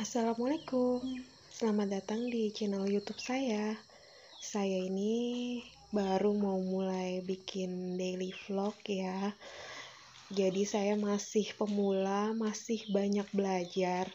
Assalamualaikum, selamat datang di channel YouTube saya. Saya ini baru mau mulai bikin daily vlog ya. Jadi saya masih pemula, masih banyak belajar.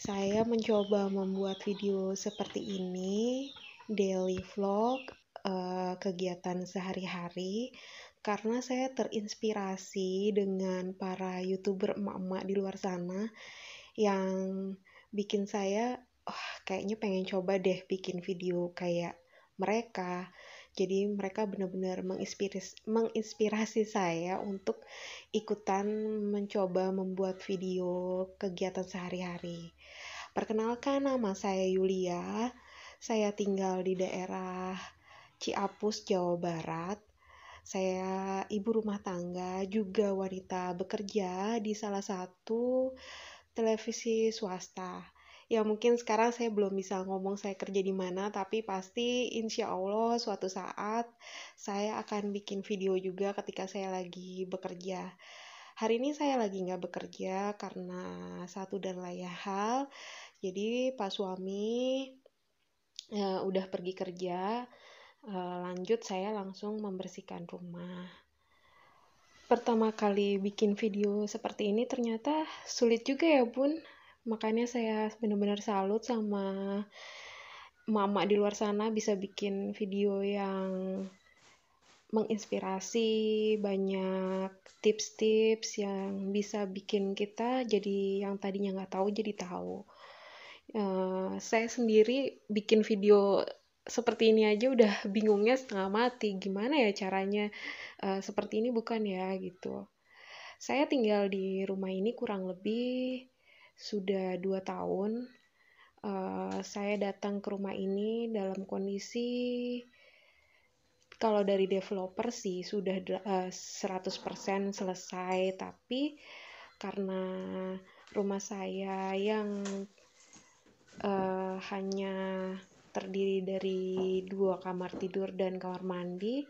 Saya mencoba membuat video seperti ini, daily vlog, kegiatan sehari-hari, karena saya terinspirasi dengan para YouTuber emak-emak di luar sana yang bikin saya kayaknya pengen coba deh bikin video kayak mereka. Jadi mereka benar-benar menginspirasi saya untuk ikutan mencoba membuat video kegiatan sehari-hari. Perkenalkan, nama saya Yulia. Saya tinggal di daerah Ciapus, Jawa Barat. Saya ibu rumah tangga, juga wanita bekerja di salah satu televisi swasta. Ya mungkin sekarang saya belum bisa ngomong saya kerja di mana, tapi pasti insya Allah suatu saat saya akan bikin video juga ketika saya lagi bekerja. Hari ini saya lagi nggak bekerja karena satu dan lain hal. Jadi Pak suami udah pergi kerja, lanjut saya langsung membersihkan rumah. Pertama kali bikin video seperti ini ternyata sulit juga ya bun. Makanya saya benar-benar salut sama mama di luar sana bisa bikin video yang menginspirasi, banyak tips-tips yang bisa bikin kita jadi yang tadinya nggak tahu jadi tahu. Saya sendiri bikin video seperti ini aja udah bingungnya setengah mati. Gimana ya caranya seperti ini bukan ya gitu. Saya tinggal di rumah ini kurang lebih sudah 2 tahun. Saya datang ke rumah ini dalam kondisi kalau dari developer sih sudah 100% selesai, tapi karena rumah saya yang hanya terdiri dari 2 kamar tidur dan kamar mandi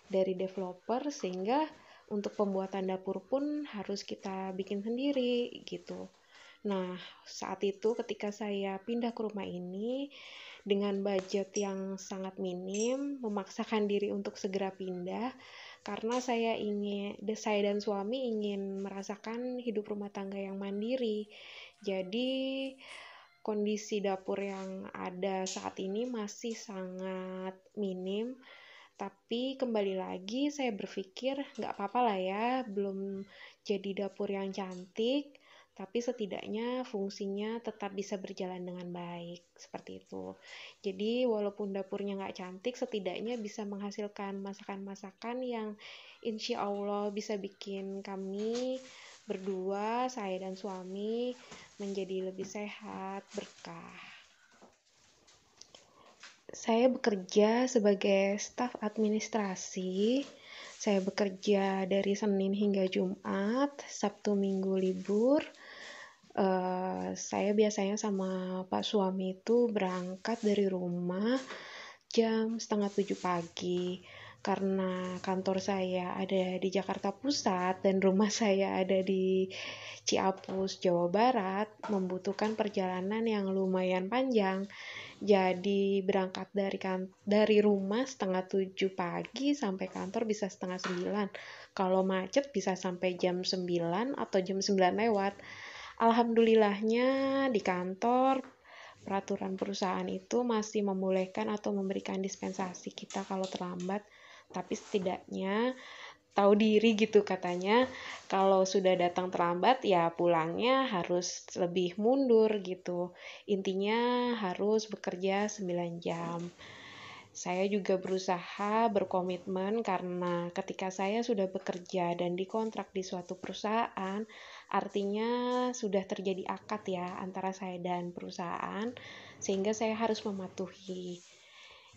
dari developer, sehingga untuk pembuatan dapur pun harus kita bikin sendiri gitu. Nah, saat itu ketika saya pindah ke rumah ini dengan budget yang sangat minim, memaksakan diri untuk segera pindah karena saya dan suami ingin merasakan hidup rumah tangga yang mandiri. Jadi kondisi dapur yang ada saat ini masih sangat minim, tapi kembali lagi saya berpikir nggak apa-apa lah ya, belum jadi dapur yang cantik, tapi setidaknya fungsinya tetap bisa berjalan dengan baik, seperti itu. Jadi walaupun dapurnya nggak cantik, setidaknya bisa menghasilkan masakan-masakan yang insya Allah bisa bikin kami berdua, saya dan suami, menjadi lebih sehat, berkah. Saya bekerja sebagai staf administrasi. Saya bekerja dari Senin hingga Jumat, Sabtu Minggu libur. Saya biasanya sama Pak suami itu berangkat dari rumah jam 6:30 pagi. Karena kantor saya ada di Jakarta Pusat dan rumah saya ada di Ciapus, Jawa Barat, membutuhkan perjalanan yang lumayan panjang. Jadi berangkat dari rumah 6:30 pagi sampai kantor bisa 8:30. Kalau macet bisa sampai jam 9 atau jam 9 lewat. Alhamdulillahnya di kantor peraturan perusahaan itu masih membolehkan atau memberikan dispensasi kita kalau terlambat, tapi setidaknya tahu diri gitu katanya, kalau sudah datang terlambat ya pulangnya harus lebih mundur gitu. Intinya harus bekerja 9 jam. Saya juga berusaha berkomitmen karena ketika saya sudah bekerja dan dikontrak di suatu perusahaan, artinya sudah terjadi akad ya antara saya dan perusahaan, sehingga saya harus mematuhi.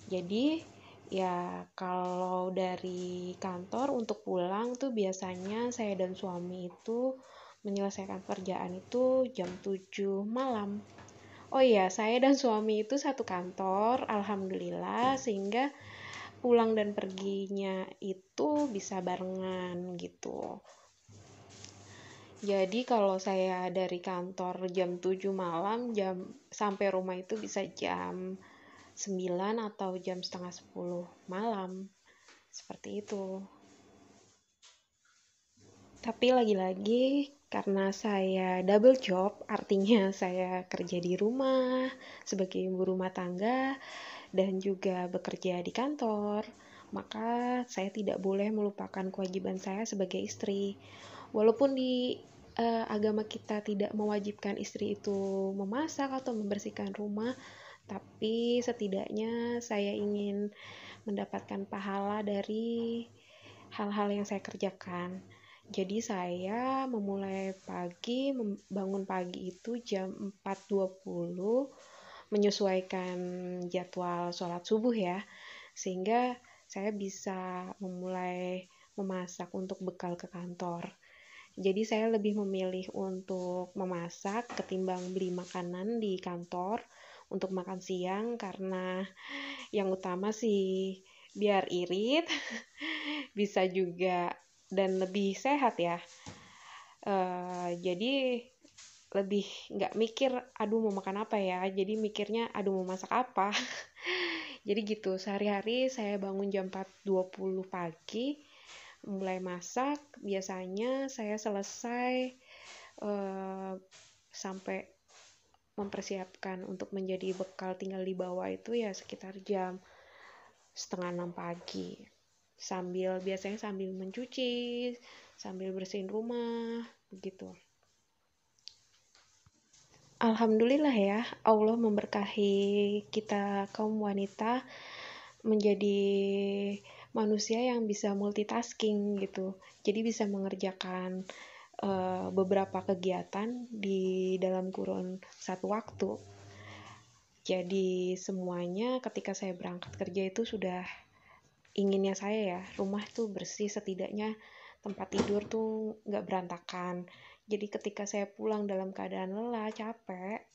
Jadi ya kalau dari kantor untuk pulang tuh biasanya saya dan suami itu menyelesaikan kerjaan itu jam 7 malam. Oh iya, saya dan suami itu satu kantor, alhamdulillah, sehingga pulang dan perginya itu bisa barengan gitu. Jadi kalau saya dari kantor jam 7 malam, sampai rumah itu bisa jam 9 atau jam setengah 10 malam. Seperti itu. Tapi lagi-lagi karena saya double job, artinya saya kerja di rumah sebagai ibu rumah tangga dan juga bekerja di kantor, maka saya tidak boleh melupakan kewajiban saya sebagai istri. Walaupun di agama kita tidak mewajibkan istri itu memasak atau membersihkan rumah, tapi setidaknya saya ingin mendapatkan pahala dari hal-hal yang saya kerjakan. Jadi saya memulai pagi, bangun pagi itu jam 4.20, menyesuaikan jadwal sholat subuh ya, sehingga saya bisa memulai memasak untuk bekal ke kantor. Jadi saya lebih memilih untuk memasak ketimbang beli makanan di kantor untuk makan siang, karena yang utama sih biar irit, bisa juga dan lebih sehat ya. Jadi lebih nggak mikir aduh mau makan apa ya, jadi mikirnya aduh mau masak apa. Jadi gitu, sehari-hari saya bangun jam 4.20 pagi, mulai masak. Biasanya saya selesai sampai mempersiapkan untuk menjadi bekal tinggal di bawah itu ya sekitar jam setengah 6 pagi. Biasanya sambil mencuci, sambil bersihin rumah, begitu. Alhamdulillah ya, Allah memberkahi kita kaum wanita menjadi manusia yang bisa multitasking gitu. Jadi bisa mengerjakan beberapa kegiatan di dalam kurun satu waktu. Jadi semuanya ketika saya berangkat kerja itu sudah inginnya saya ya, rumah tuh bersih, setidaknya tempat tidur tuh nggak berantakan. Jadi ketika saya pulang dalam keadaan lelah, capek,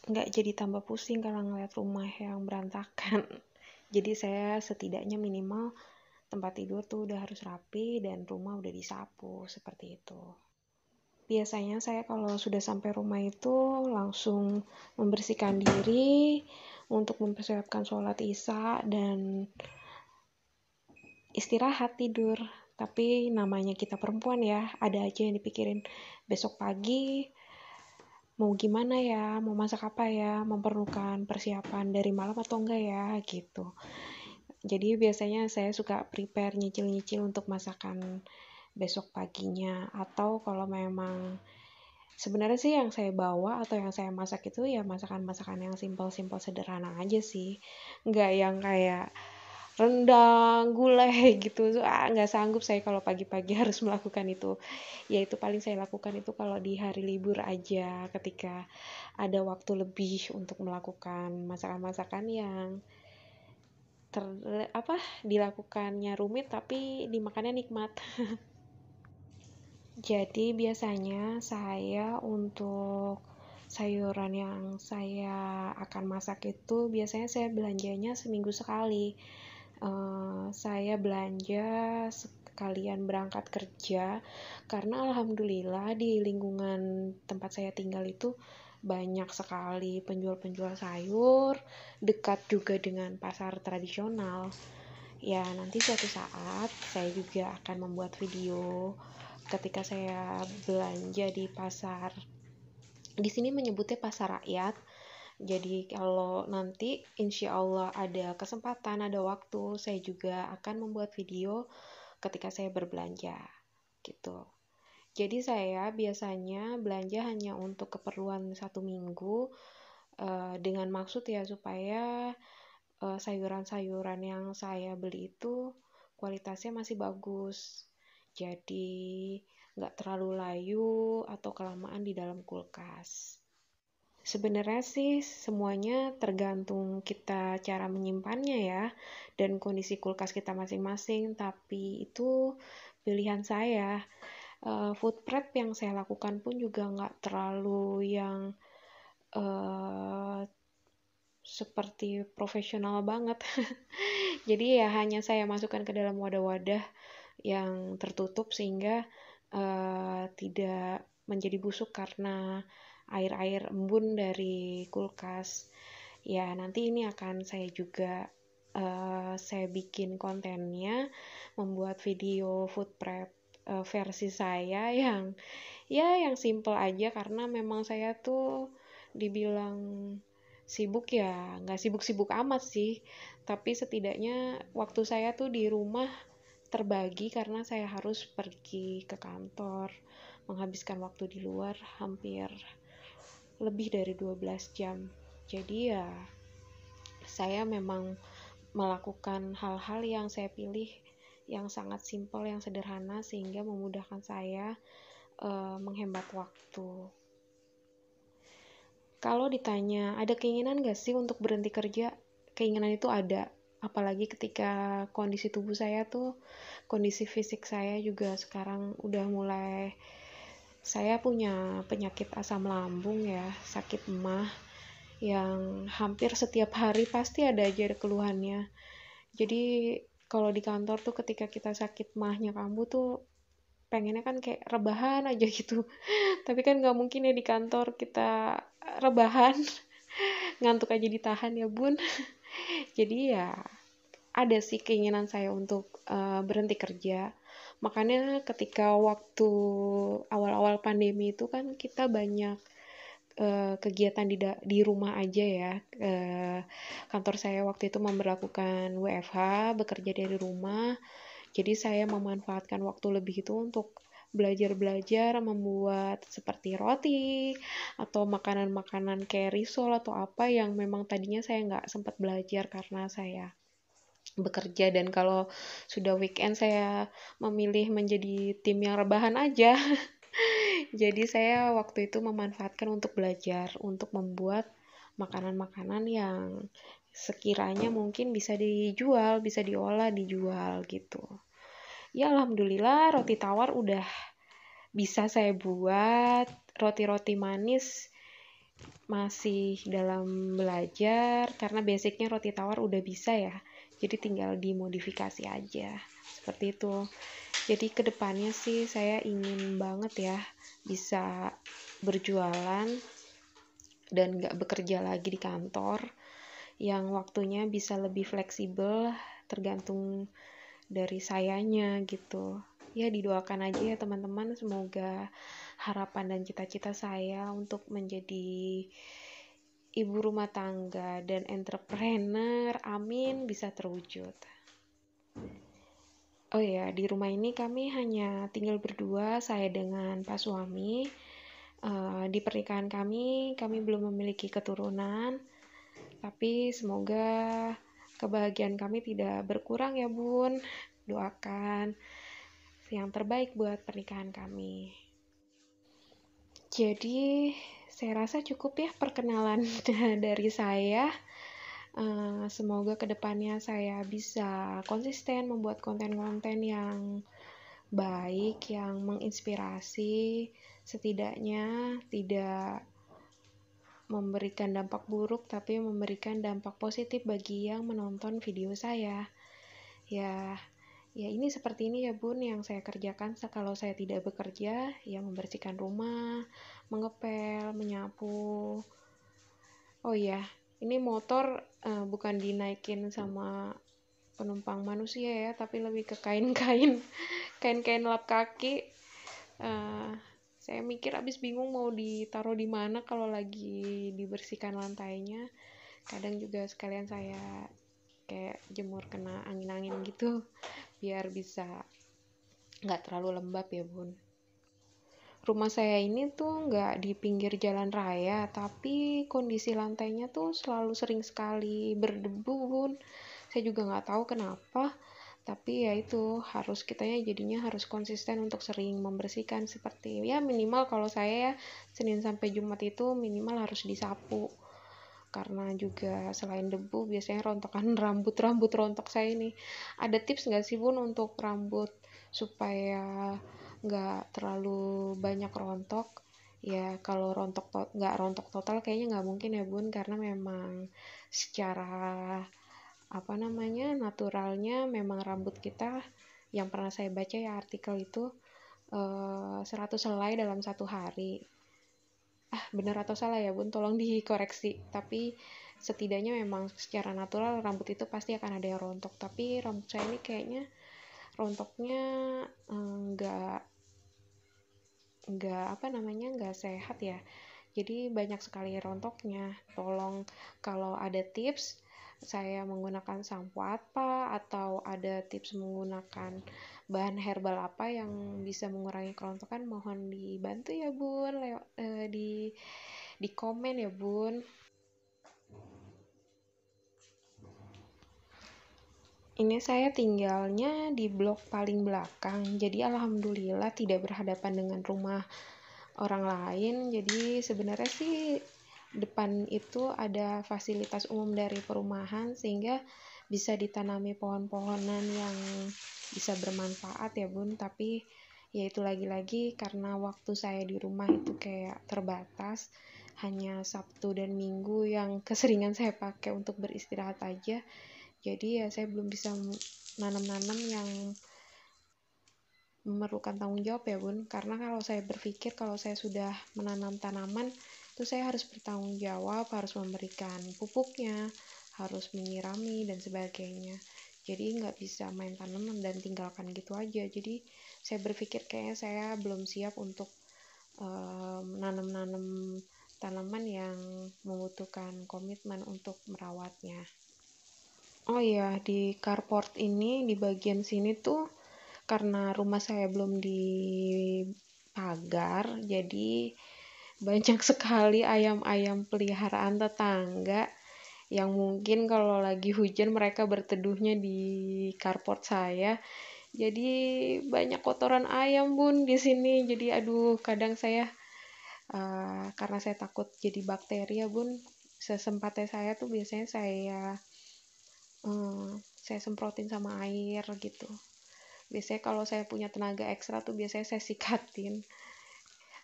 nggak jadi tambah pusing kalau ngeliat rumah yang berantakan. Jadi saya setidaknya minimal tempat tidur tuh udah harus rapi dan rumah udah disapu, seperti itu. Biasanya saya kalau sudah sampai rumah itu langsung membersihkan diri untuk mempersiapkan sholat isya dan istirahat tidur. Tapi namanya kita perempuan ya, ada aja yang dipikirin besok pagi mau gimana ya, mau masak apa ya, memerlukan persiapan dari malam atau enggak ya, gitu. Jadi biasanya saya suka prepare nyicil-nyicil untuk masakan besok paginya. Atau kalau memang sebenarnya sih yang saya bawa atau yang saya masak itu ya masakan-masakan yang simpel-simpel sederhana aja sih. Nggak yang kayak rendang, gulai gitu. Nggak sanggup saya kalau pagi-pagi harus melakukan itu. Ya itu paling saya lakukan itu kalau di hari libur aja, ketika ada waktu lebih untuk melakukan masakan-masakan yang ter, dilakukannya rumit tapi dimakannya nikmat. Jadi biasanya saya untuk sayuran yang saya akan masak itu biasanya saya belanjanya seminggu sekali. Saya belanja sekalian berangkat kerja karena alhamdulillah di lingkungan tempat saya tinggal itu banyak sekali penjual-penjual sayur, dekat juga dengan pasar tradisional. Ya, nanti suatu saat saya juga akan membuat video ketika saya belanja di pasar. Di sini menyebutnya pasar rakyat. Jadi kalau nanti insya Allah ada kesempatan, ada waktu, saya juga akan membuat video ketika saya berbelanja gitu. Jadi saya biasanya belanja hanya untuk keperluan 1 minggu, dengan maksud ya supaya sayuran-sayuran yang saya beli itu kualitasnya masih bagus. Jadi nggak terlalu layu atau kelamaan di dalam kulkas. Sebenarnya sih semuanya tergantung kita cara menyimpannya ya, dan kondisi kulkas kita masing-masing, tapi itu pilihan saya. Food prep yang saya lakukan pun juga nggak terlalu yang uh, seperti profesional banget. Jadi ya hanya saya masukkan ke dalam wadah-wadah yang tertutup sehingga tidak menjadi busuk karena air-air embun dari kulkas. Ya, nanti ini akan saya bikin kontennya, membuat video food prep versi saya yang simple aja, karena memang saya tuh dibilang sibuk ya, nggak sibuk-sibuk amat sih, tapi setidaknya waktu saya tuh di rumah terbagi karena saya harus pergi ke kantor, menghabiskan waktu di luar hampir lebih dari 12 jam. Jadi ya, saya memang melakukan hal-hal yang saya pilih yang sangat simpel, yang sederhana, sehingga memudahkan saya menghemat waktu. Kalau ditanya, ada keinginan gak sih untuk berhenti kerja? Keinginan itu ada. Apalagi ketika kondisi tubuh saya tuh, kondisi fisik saya juga sekarang udah mulai, saya punya penyakit asam lambung ya, sakit emah, yang hampir setiap hari pasti ada aja keluhannya. Jadi kalau di kantor tuh ketika kita sakit mahnya kambuh tuh pengennya kan kayak rebahan aja gitu. Tapi kan nggak mungkin ya di kantor kita rebahan, ngantuk aja ditahan ya bun. Jadi ya ada sih keinginan saya untuk berhenti kerja. Makanya ketika waktu awal-awal pandemi itu kan kita banyak kegiatan di rumah aja ya. Kantor saya waktu itu memberlakukan WFH, bekerja dari rumah. Jadi saya memanfaatkan waktu lebih itu untuk belajar membuat seperti roti atau makanan-makanan kayak risol atau apa yang memang tadinya saya nggak sempat belajar karena saya bekerja, dan kalau sudah weekend saya memilih menjadi tim yang rebahan aja. Jadi saya waktu itu memanfaatkan untuk belajar, untuk membuat makanan-makanan yang sekiranya mungkin bisa dijual, bisa diolah, dijual gitu. Ya alhamdulillah roti tawar udah bisa saya buat, roti-roti manis masih dalam belajar karena basicnya roti tawar udah bisa ya. Jadi tinggal dimodifikasi aja. Seperti itu. Jadi kedepannya sih saya ingin banget ya bisa berjualan dan gak bekerja lagi di kantor, yang waktunya bisa lebih fleksibel tergantung dari sayanya gitu. Ya didoakan aja ya teman-teman, semoga harapan dan cita-cita saya untuk menjadi ibu rumah tangga dan entrepreneur, amin, bisa terwujud. Oh ya, di rumah ini kami hanya tinggal berdua, saya dengan Pak suami. Di pernikahan kami belum memiliki keturunan, tapi semoga kebahagiaan kami tidak berkurang ya bun. Doakan yang terbaik buat pernikahan kami. Jadi saya rasa cukup ya perkenalan dari saya. Semoga kedepannya saya bisa konsisten membuat konten-konten yang baik, yang menginspirasi, setidaknya tidak memberikan dampak buruk tapi memberikan dampak positif bagi yang menonton video saya. Ya ini seperti ini ya bun yang saya kerjakan kalau saya tidak bekerja, ya membersihkan rumah, mengepel, menyapu. Oh iya, ini motor bukan dinaikin sama penumpang manusia ya, tapi lebih ke kain-kain lap kaki. Saya mikir abis bingung mau ditaruh di mana kalau lagi dibersihkan lantainya. Kadang juga sekalian saya kayak jemur kena angin-angin gitu biar bisa nggak terlalu lembab ya bun. Rumah saya ini tuh nggak di pinggir jalan raya, tapi kondisi lantainya tuh selalu sering sekali berdebu bun. Saya juga nggak tahu kenapa, tapi ya itu kitanya jadinya harus konsisten untuk sering membersihkan, seperti ya minimal kalau saya ya Senin sampai Jumat itu minimal harus disapu, karena juga selain debu biasanya rontokan rambut rontok saya ini. Ada tips nggak sih bun untuk rambut supaya nggak terlalu banyak rontok? Ya kalau nggak rontok total kayaknya nggak mungkin ya bun, karena memang secara naturalnya memang rambut kita, yang pernah saya baca ya artikel itu, 100 helai dalam satu hari. Benar atau salah ya bun, tolong dikoreksi. Tapi setidaknya memang secara natural rambut itu pasti akan ada yang rontok, tapi rambut saya ini kayaknya rontoknya nggak sehat ya, jadi banyak sekali rontoknya. Tolong kalau ada tips saya menggunakan sampo apa, atau ada tips menggunakan bahan herbal apa yang bisa mengurangi kerontokan, mohon dibantu ya bun, di komen ya bun. Ini saya tinggalnya di blok paling belakang, jadi alhamdulillah tidak berhadapan dengan rumah orang lain. Jadi sebenarnya sih depan itu ada fasilitas umum dari perumahan, sehingga bisa ditanami pohon-pohonan yang bisa bermanfaat ya bun. Tapi ya itu lagi-lagi karena waktu saya di rumah itu kayak terbatas, hanya Sabtu dan Minggu yang keseringan saya pakai untuk beristirahat aja. Jadi ya saya belum bisa nanam-nanam yang memerlukan tanggung jawab ya bun, karena kalau saya berpikir kalau saya sudah menanam tanaman itu saya harus bertanggung jawab, harus memberikan pupuknya, harus menyirami dan sebagainya. Jadi nggak bisa main tanaman dan tinggalkan gitu aja. Jadi saya berpikir kayaknya saya belum siap untuk menanam-nanam tanaman yang membutuhkan komitmen untuk merawatnya. Oh iya, di carport ini di bagian sini tuh karena rumah saya belum dipagar, jadi banyak sekali ayam-ayam peliharaan tetangga yang mungkin kalau lagi hujan mereka berteduhnya di carport saya. Jadi banyak kotoran ayam bun di sini. Jadi aduh, kadang saya karena saya takut jadi bakteri ya bun, sesempatnya saya tuh biasanya saya semprotin sama air gitu. Biasanya kalau saya punya tenaga ekstra tuh biasanya saya sikatin.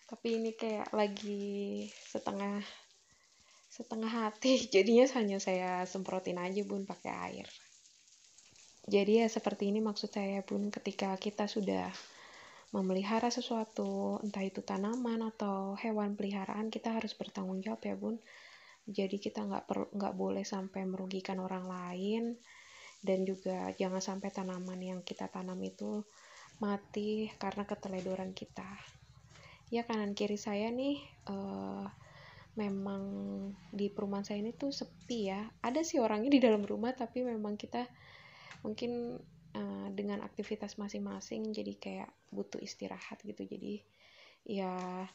Tapi ini kayak lagi setengah hati, jadinya hanya saya semprotin aja bun pakai air. Jadi ya seperti ini maksud saya bun, ketika kita sudah memelihara sesuatu, entah itu tanaman atau hewan peliharaan, kita harus bertanggung jawab ya bun. Jadi kita nggak boleh sampai merugikan orang lain, dan juga jangan sampai tanaman yang kita tanam itu mati karena keteledoran kita. Ya kanan kiri saya nih memang di perumahan saya ini tuh sepi ya. Ada sih orangnya di dalam rumah, tapi memang kita mungkin dengan aktivitas masing-masing jadi kayak butuh istirahat gitu. Jadi ya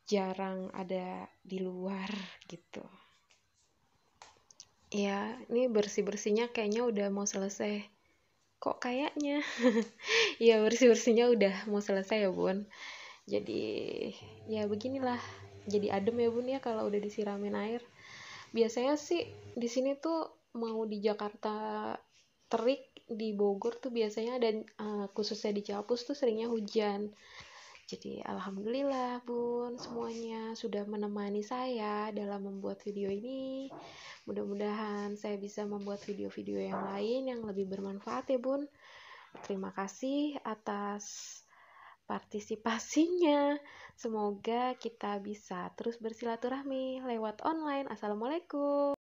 jarang ada di luar gitu. Ya, ini bersih-bersihnya kayaknya udah mau selesai. Kok kayaknya? Ya bersih-bersihnya udah mau selesai ya bun. Jadi ya beginilah, jadi adem ya bun ya kalau udah disiramin air. Biasanya sih di sini tuh mau di Jakarta terik, di Bogor tuh biasanya, dan khususnya di Ciampus tuh seringnya hujan. Jadi alhamdulillah bun, semuanya sudah menemani saya dalam membuat video ini. Mudah-mudahan saya bisa membuat video-video yang lain yang lebih bermanfaat ya bun. Terima kasih atas partisipasinya. Semoga kita bisa terus bersilaturahmi lewat online. Assalamualaikum.